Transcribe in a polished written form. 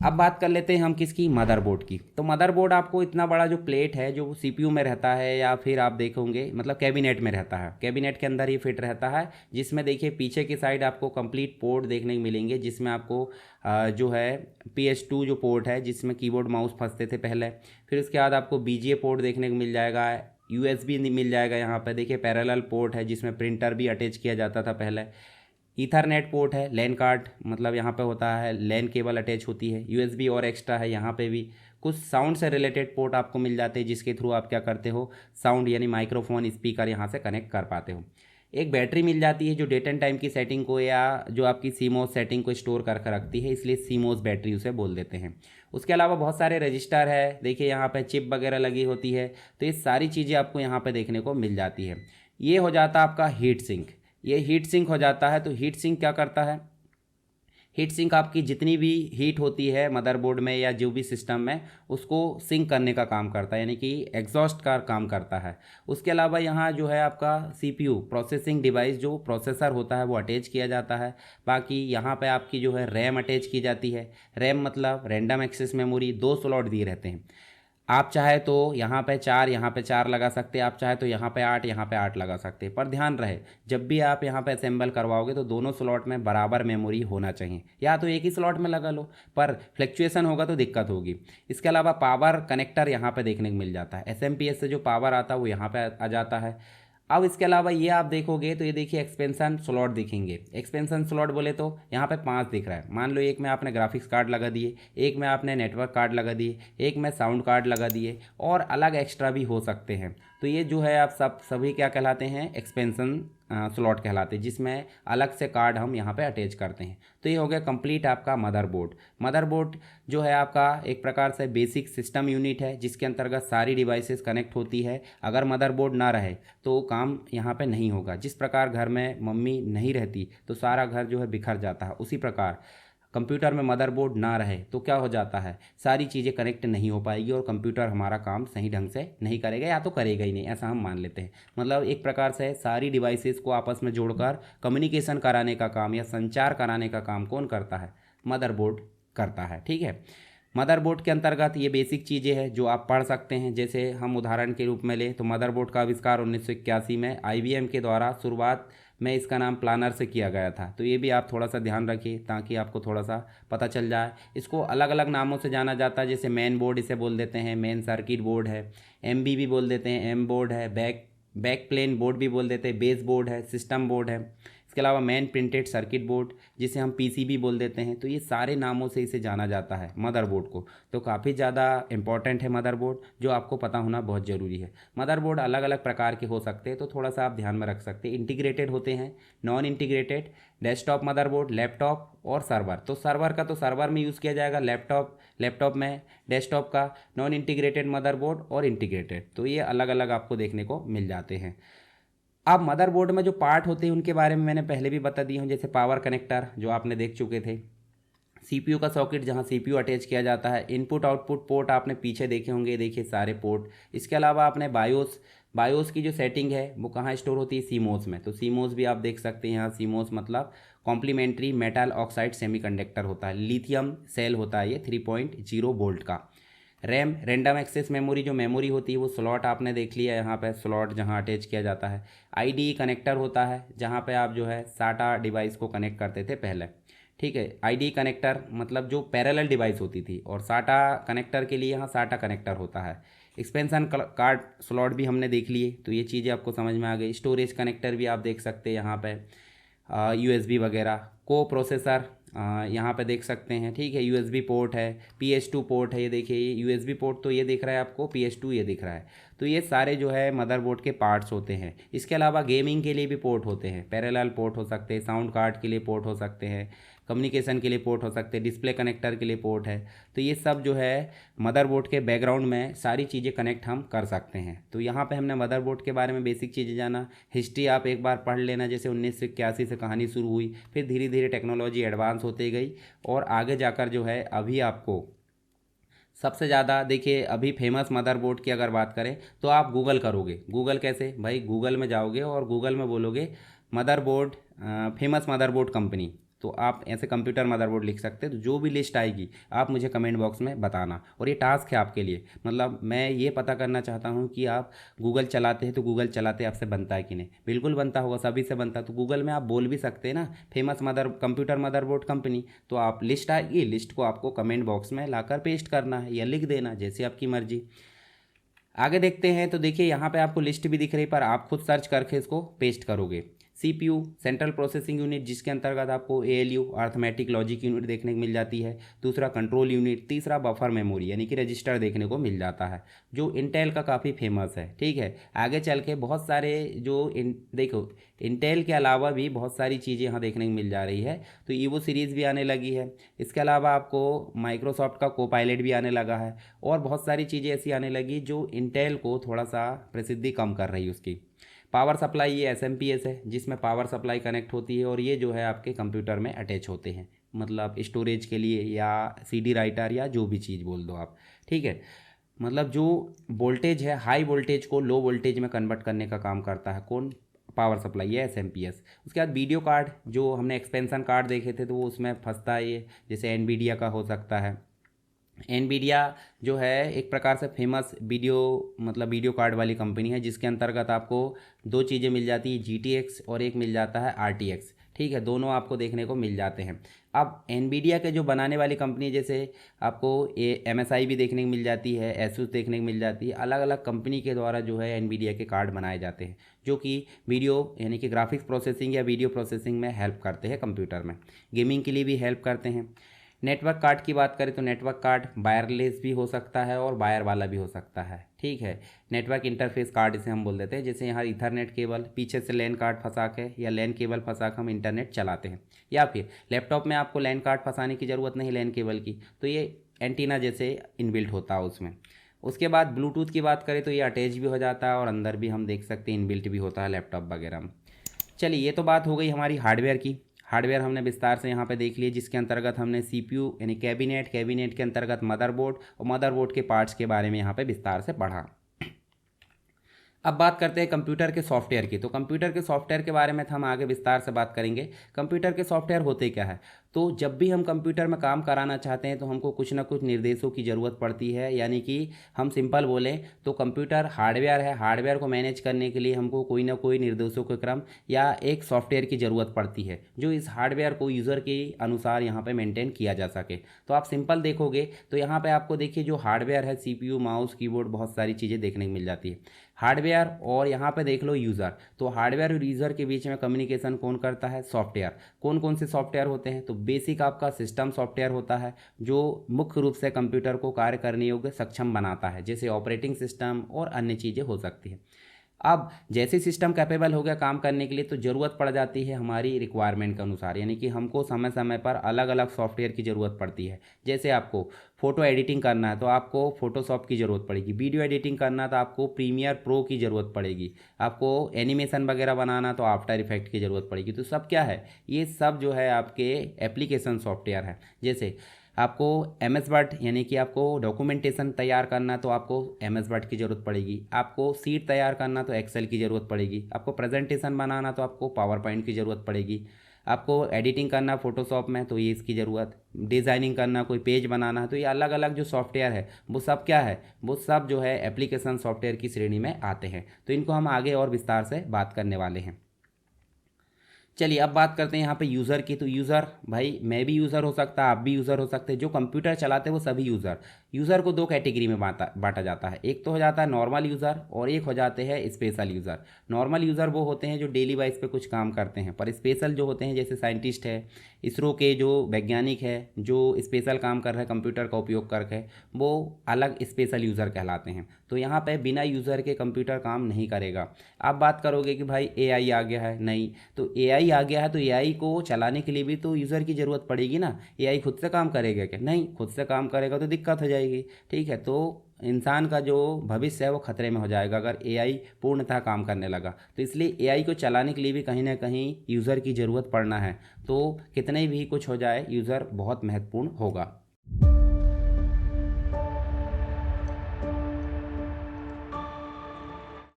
अब बात कर लेते हैं हम किसकी, मदरबोर्ड की। तो मदरबोर्ड आपको इतना बड़ा जो प्लेट है जो सीपीयू में रहता है या फिर आप देखोगे मतलब कैबिनेट में रहता है, कैबिनेट के अंदर ही फिट रहता है, जिसमें देखिए पीछे की साइड आपको कंप्लीट पोर्ट देखने को मिलेंगे, जिसमें आपको जो है PS2 जो पोर्ट है जिसमें कीबोर्ड माउस फंसते थे पहले, फिर उसके बाद आपको BGA पोर्ट देखने को मिल जाएगा, USB मिल जाएगा, यहाँ पर देखिए पैरेलल पोर्ट है जिसमें प्रिंटर भी अटैच किया जाता था पहले, ईथरनेट पोर्ट है, लैन कार्ड मतलब यहाँ पे होता है, लैन केबल अटैच होती है, USB और एक्स्ट्रा है यहाँ पे भी, कुछ साउंड से रिलेटेड पोर्ट आपको मिल जाते हैं जिसके थ्रू आप क्या करते हो, साउंड यानी माइक्रोफोन स्पीकर यहाँ से कनेक्ट कर पाते हो। एक बैटरी मिल जाती है जो डेट एंड टाइम की सेटिंग को या जो आपकी सीमोस सेटिंग को स्टोर कर रखती है, इसलिए सीमोस बैटरी उसे बोल देते हैं। उसके अलावा बहुत सारे रजिस्टर है, देखिए यहाँ पे चिप वगैरह लगी होती है, तो ये सारी चीज़ें आपको यहाँ पे देखने को मिल जाती है। ये हो जाता है आपका हीट सिंक, ये हीट सिंक हो जाता है। तो हीट सिंक क्या करता है, हीट सिंक आपकी जितनी भी हीट होती है मदरबोर्ड में या जो भी सिस्टम में, उसको सिंक करने का काम करता है, यानी कि एग्जॉस्ट का काम करता है। उसके अलावा यहाँ जो है आपका CPU प्रोसेसिंग डिवाइस जो प्रोसेसर होता है वो अटैच किया जाता है। बाकी यहाँ पे आपकी जो है रैम अटैच की जाती है, रैम मतलब रैंडम एक्सेस मेमोरी, 2 स्लॉट दिए रहते हैं। आप चाहे तो यहाँ पे चार लगा सकते हैं, आप चाहे तो यहाँ पे 8 लगा सकते हैं, पर ध्यान रहे जब भी आप यहाँ पे असेंबल करवाओगे तो दोनों स्लॉट में बराबर मेमोरी होना चाहिए, या तो एक ही स्लॉट में लगा लो, पर फ्लक्चुएशन होगा तो दिक्कत होगी। इसके अलावा पावर कनेक्टर यहाँ पे देखने को मिल जाता है, SMPS से जो पावर आता है वो यहाँ पे आ जाता है। अब इसके अलावा ये आप देखोगे तो ये देखिए एक्सपेंशन स्लॉट दिखेंगे, एक्सपेंशन स्लॉट बोले तो यहाँ पे 5 दिख रहा है। मान लो एक में आपने ग्राफिक्स कार्ड लगा दिए, एक में आपने नेटवर्क कार्ड लगा दिए, एक में साउंड कार्ड लगा दिए, और अलग एक्स्ट्रा भी हो सकते हैं। तो ये जो है आप सभी क्या कहलाते हैं, एक्सपेंशन स्लॉट कहलाते हैं, जिसमें अलग से कार्ड हम यहाँ पे अटैच करते हैं। तो ये हो गया कंप्लीट आपका मदरबोर्ड। मदरबोर्ड जो है आपका एक प्रकार से बेसिक सिस्टम यूनिट है जिसके अंतर्गत सारी डिवाइसेस कनेक्ट होती है। अगर मदरबोर्ड ना रहे तो काम यहाँ पे नहीं होगा। जिस प्रकार घर में मम्मी नहीं रहती तो सारा घर जो है बिखर जाता है, उसी प्रकार कंप्यूटर में मदरबोर्ड ना रहे तो क्या हो जाता है, सारी चीज़ें कनेक्ट नहीं हो पाएगी और कंप्यूटर हमारा काम सही ढंग से नहीं करेगा, या तो करेगा ही नहीं, ऐसा हम मान लेते हैं। मतलब एक प्रकार से सारी डिवाइसेस को आपस में जोड़कर कम्युनिकेशन कराने का काम या संचार कराने का काम कौन करता है, मदरबोर्ड करता है। ठीक है, मदरबोर्ड के अंतर्गत ये बेसिक चीज़ें हैं जो आप पढ़ सकते हैं। जैसे हम उदाहरण के रूप में लें तो मदरबोर्ड का आविष्कार 1981 में IBM के द्वारा शुरुआत में इसका नाम प्लानर से किया गया था। तो ये भी आप थोड़ा सा ध्यान रखिए ताकि आपको थोड़ा सा पता चल जाए। इसको अलग अलग नामों से जाना जाता है, जैसे मेन बोर्ड इसे बोल देते हैं, मेन सर्किट बोर्ड है, MB भी बोल देते हैं, M बोर्ड है, बैक प्लेन बोर्ड भी बोल देते हैं, बेस बोर्ड है, सिस्टम बोर्ड है। इसके अलावा मेन प्रिंटेड सर्किट बोर्ड जिसे हम PCB बोल देते हैं। तो ये सारे नामों से इसे जाना जाता है मदरबोर्ड को। तो काफ़ी ज़्यादा इंपॉर्टेंट है मदरबोर्ड, जो आपको पता होना बहुत ज़रूरी है। मदरबोर्ड अलग अलग प्रकार के हो सकते हैं, तो थोड़ा सा आप ध्यान में रख सकते हैं। इंटीग्रेटेड होते हैं, non integrated, desktop motherboard, laptop और सर्वर। तो सर्वर का तो सर्वर में यूज़ किया जाएगा, लैपटॉप में, डेस्कटॉप का नॉन इंटीग्रेटेड मदरबोर्ड और इंटीग्रेटेड। तो ये अलग अलग आपको देखने को मिल जाते हैं। अब मदरबोर्ड में जो पार्ट होते हैं उनके बारे में मैंने पहले भी बता दी हूँ, जैसे पावर कनेक्टर जो आपने देख चुके थे, CPU का सॉकेट जहाँ CPU अटैच किया जाता है, इनपुट आउटपुट पोर्ट आपने पीछे देखे होंगे, देखिए सारे पोर्ट। इसके अलावा आपने बायोस की जो सेटिंग है वो कहाँ स्टोर होती है, सीमोस में। तो सीमोस भी आप देख सकते हैं यहाँ, सीमोस मतलब कॉम्प्लीमेंट्री मेटल ऑक्साइड सेमीकंडक्टर होता है, लिथियम सेल होता है ये 3.0 वोल्ट का। रैम रैंडम एक्सेस मेमोरी, जो मेमोरी होती है वो स्लॉट आपने देख लिया, यहाँ पे स्लॉट जहाँ अटैच किया जाता है। IDE कनेक्टर होता है जहाँ पे आप जो है SATA डिवाइस को कनेक्ट करते थे पहले। ठीक है, IDE कनेक्टर मतलब जो पैरेलल डिवाइस होती थी, और SATA कनेक्टर के लिए यहाँ SATA कनेक्टर होता है। एक्सपेंशन कार्ड स्लॉट भी हमने देख लिए, तो ये चीज़ें आपको समझ में आ गई। स्टोरेज कनेक्टर भी आप देख सकते हैं यहाँ पे, USB वगैरह। को प्रोसेसर यहाँ पे देख सकते हैं। ठीक है, USB पोर्ट है, PS2 पोर्ट है, ये देखिए ये USB पोर्ट तो ये दिख रहा है आपको, PS2 ये दिख रहा है। तो ये सारे जो है मदरबोर्ड के पार्ट्स होते हैं। इसके अलावा गेमिंग के लिए भी पोर्ट होते हैं, पैरेलल पोर्ट हो सकते हैं, साउंड कार्ड के लिए पोर्ट हो सकते हैं, कम्युनिकेशन के लिए पोर्ट हो सकते हैं, डिस्प्ले कनेक्टर के लिए पोर्ट है। तो ये सब जो है मदरबोर्ड के बैकग्राउंड में सारी चीज़ें कनेक्ट हम कर सकते हैं। तो यहाँ पे हमने मदरबोर्ड के बारे में बेसिक चीज़ें जाना। हिस्ट्री आप एक बार पढ़ लेना, जैसे 1981 से कहानी शुरू हुई, फिर धीरे धीरे टेक्नोलॉजी एडवांस होती गई, और आगे जाकर जो है अभी आपको सबसे ज़्यादा देखिए अभी फेमस मदरबोर्ड की अगर बात करें तो आप गूगल करोगे। गूगल कैसे भाई, गूगल में जाओगे और गूगल में बोलोगे मदरबोर्ड, फेमस मदरबोर्ड कंपनी, तो आप ऐसे कंप्यूटर मदरबोर्ड लिख सकते हैं। तो जो भी लिस्ट आएगी आप मुझे कमेंट बॉक्स में बताना। और ये टास्क है आपके लिए, मतलब मैं ये पता करना चाहता हूँ कि आप गूगल चलाते हैं तो गूगल चलाते आपसे बनता है कि नहीं। बिल्कुल बनता होगा, सभी से बनता है। तो गूगल में आप बोल भी सकते हैं ना फेमस कंप्यूटर मदरबोर्ड कंपनी, तो आप लिस्ट आएगी, लिस्ट को आपको कमेंट बॉक्स में लाकर पेस्ट करना है या लिख देना, जैसे आपकी मर्जी। आगे देखते हैं तो देखिए यहाँ पे आपको लिस्ट भी दिख रही, पर आप खुद सर्च करके इसको पेस्ट करोगे। सीपीयू सेंट्रल प्रोसेसिंग यूनिट, जिसके अंतर्गत आपको एएलयू अर्थमेटिक लॉजिक यूनिट देखने को मिल जाती है। दूसरा कंट्रोल यूनिट, तीसरा बफर मेमोरी यानी कि रजिस्टर देखने को मिल जाता है, जो इंटेल का काफ़ी फेमस है। ठीक है, आगे चल के बहुत सारे देखो इंटेल के अलावा भी बहुत सारी चीज़ें यहाँ देखने को मिल जा रही है। तो ईवो सीरीज़ भी आने लगी है। इसके अलावा आपको माइक्रोसॉफ्ट का कोपायलट भी आने लगा है, और बहुत सारी चीज़ें ऐसी आने लगी जो इंटेल को थोड़ा सा प्रसिद्धि कम कर रही है उसकी। पावर सप्लाई, ये एसएमपीएस है जिसमें पावर सप्लाई कनेक्ट होती है, और ये जो है आपके कंप्यूटर में अटैच होते हैं, मतलब स्टोरेज के लिए या सीडी राइटर या जो भी चीज़ बोल दो आप। ठीक है, मतलब जो वोल्टेज है हाई वोल्टेज को लो वोल्टेज में कन्वर्ट करने का काम करता है कौन, पावर सप्लाई है एसएमपीएस। उसके बाद वीडियो कार्ड, जो हमने एक्सपेंशन कार्ड देखे थे तो वो उसमें फंसता है ये, जैसे एनवीडिया का हो सकता है। एनवीडिया जो है एक प्रकार से फेमस वीडियो कार्ड वाली कंपनी है, जिसके अंतर्गत आपको दो चीज़ें मिल जाती है, GTX और एक मिल जाता है RTX। ठीक है, दोनों आपको देखने को मिल जाते हैं। अब एनवीडिया के जो बनाने वाली कंपनी, जैसे आपको MSI भी देखने को मिल जाती है, एसूस देखने को मिल जाती है, अलग अलग कंपनी के द्वारा जो है एनवीडिया के कार्ड बनाए जाते हैं, जो कि वीडियो यानी कि ग्राफिक्स प्रोसेसिंग या वीडियो प्रोसेसिंग में हेल्प करते हैं कंप्यूटर में, गेमिंग के लिए भी हेल्प करते हैं। नेटवर्क कार्ड की बात करें तो नेटवर्क कार्ड वायरलेस भी हो सकता है और वायर वाला भी हो सकता है। ठीक है, नेटवर्क इंटरफेस कार्ड इसे हम बोल देते हैं। जैसे यहाँ ईथरनेट केबल, पीछे से लैन कार्ड फंसा के या लैन केबल फंसा के हम इंटरनेट चलाते हैं। या फिर लैपटॉप में आपको लैन कार्ड फंसाने की ज़रूरत नहीं लैन केबल की, तो ये एंटीना जैसे इनबिल्ट होता है उसमें। उसके बाद ब्लूटूथ की बात करें तो ये अटैच भी हो जाता है और अंदर भी हम देख सकते हैं इनबिल्ट भी होता है लैपटॉप वगैरह में। चलिए, ये तो बात हो गई हमारी हार्डवेयर की। हार्डवेयर हमने विस्तार से यहाँ पे देख लिए, जिसके अंतर्गत हमने सीपीयू यानी कैबिनेट के अंतर्गत मदरबोर्ड और मदरबोर्ड के पार्ट्स के बारे में यहाँ पे विस्तार से पढ़ा। अब बात करते हैं कंप्यूटर के सॉफ्टवेयर की। तो कंप्यूटर के सॉफ्टवेयर के बारे में हम आगे विस्तार से बात करेंगे। कंप्यूटर के सॉफ्टवेयर होते क्या है, तो जब भी हम कंप्यूटर में काम कराना चाहते हैं तो हमको कुछ ना कुछ निर्देशों की ज़रूरत पड़ती है। यानी कि हम सिंपल बोलें तो कंप्यूटर हार्डवेयर है, हार्डवेयर को मैनेज करने के लिए हमको कोई ना कोई निर्देशों के क्रम या एक सॉफ्टवेयर की ज़रूरत पड़ती है, जो इस हार्डवेयर को यूज़र के अनुसार यहाँ पर मेनटेन किया जा सके। तो आप सिंपल देखोगे तो यहाँ पर आपको देखिए जो हार्डवेयर है, CPU, माउस, कीबोर्ड, बहुत सारी चीज़ें देखने को मिल जाती है हार्डवेयर। और यहाँ पे देख लो यूज़र, तो हार्डवेयर और यूज़र के बीच में कम्युनिकेशन कौन करता है, सॉफ्टवेयर। कौन कौन से सॉफ्टवेयर होते हैं, तो बेसिक आपका सिस्टम सॉफ्टवेयर होता है, जो मुख्य रूप से कंप्यूटर को कार्य करने योग्य सक्षम बनाता है, जैसे ऑपरेटिंग सिस्टम और अन्य चीज़ें हो सकती है। अब जैसे सिस्टम कैपेबल हो गया काम करने के लिए, तो ज़रूरत पड़ जाती है हमारी रिक्वायरमेंट के अनुसार, यानी कि हमको समय समय पर अलग अलग सॉफ्टवेयर की ज़रूरत पड़ती है। जैसे आपको फ़ोटो एडिटिंग करना है तो आपको फोटोशॉप की ज़रूरत पड़ेगी, वीडियो एडिटिंग करना तो आपको प्रीमियर प्रो की ज़रूरत पड़ेगी, आपको एनिमेशन वगैरह बनाना तो आफ्टर इफेक्ट की ज़रूरत पड़ेगी। तो सब क्या है, ये सब जो है आपके एप्लीकेशन सॉफ्टवेयर है। जैसे आपको MS वर्ड यानी कि आपको डॉक्यूमेंटेशन तैयार करना तो आपको MS वर्ड की ज़रूरत पड़ेगी, आपको सीट तैयार करना तो एक्सेल की ज़रूरत पड़ेगी, आपको प्रेजेंटेशन बनाना तो आपको पावर पॉइंट की ज़रूरत पड़ेगी, आपको एडिटिंग करना फोटोशॉप में तो ये इसकी ज़रूरत, डिज़ाइनिंग करना कोई पेज बनाना, तो ये अलग अलग जो सॉफ्टवेयर है वो सब क्या है, वो सब जो है एप्लीकेशन सॉफ्टवेयर की श्रेणी में आते हैं। तो इनको हम आगे और विस्तार से बात करने वाले हैं। चलिए अब बात करते हैं यहाँ पे यूज़र की। तो यूज़र, भाई मैं भी यूज़र हो सकता है, आप भी यूज़र हो सकते हैं, जो कंप्यूटर चलाते हैं वो सभी यूज़र को दो कैटेगरी में बांटा जाता है। एक तो हो जाता है नॉर्मल यूज़र और एक हो जाते हैं स्पेशल यूज़र। नॉर्मल यूज़र वो होते हैं जो डेली वाइज पे कुछ काम करते हैं, पर स्पेशल जो होते हैं जैसे साइंटिस्ट है, इसरो के जो वैज्ञानिक है जो स्पेशल काम कर रहे हैं कंप्यूटर का उपयोग करके, वो अलग स्पेशल यूज़र कहलाते हैं। तो यहाँ पे बिना यूज़र के कंप्यूटर काम नहीं करेगा। आप बात करोगे कि भाई AI आ गया है, नहीं, तो AI आ गया है तो AI को चलाने के लिए भी तो यूज़र की ज़रूरत पड़ेगी ना। AI खुद से काम करेगा क्या, नहीं, खुद से काम करेगा तो दिक्कत हो जाएगी। ठीक है, तो इंसान का जो भविष्य है वो खतरे में हो जाएगा अगर AI पूर्णतः काम करने लगा। तो इसलिए AI को चलाने के लिए भी कहीं ना कहीं यूज़र की ज़रूरत पड़ना है। तो कितने भी कुछ हो जाए यूज़र बहुत महत्वपूर्ण होगा।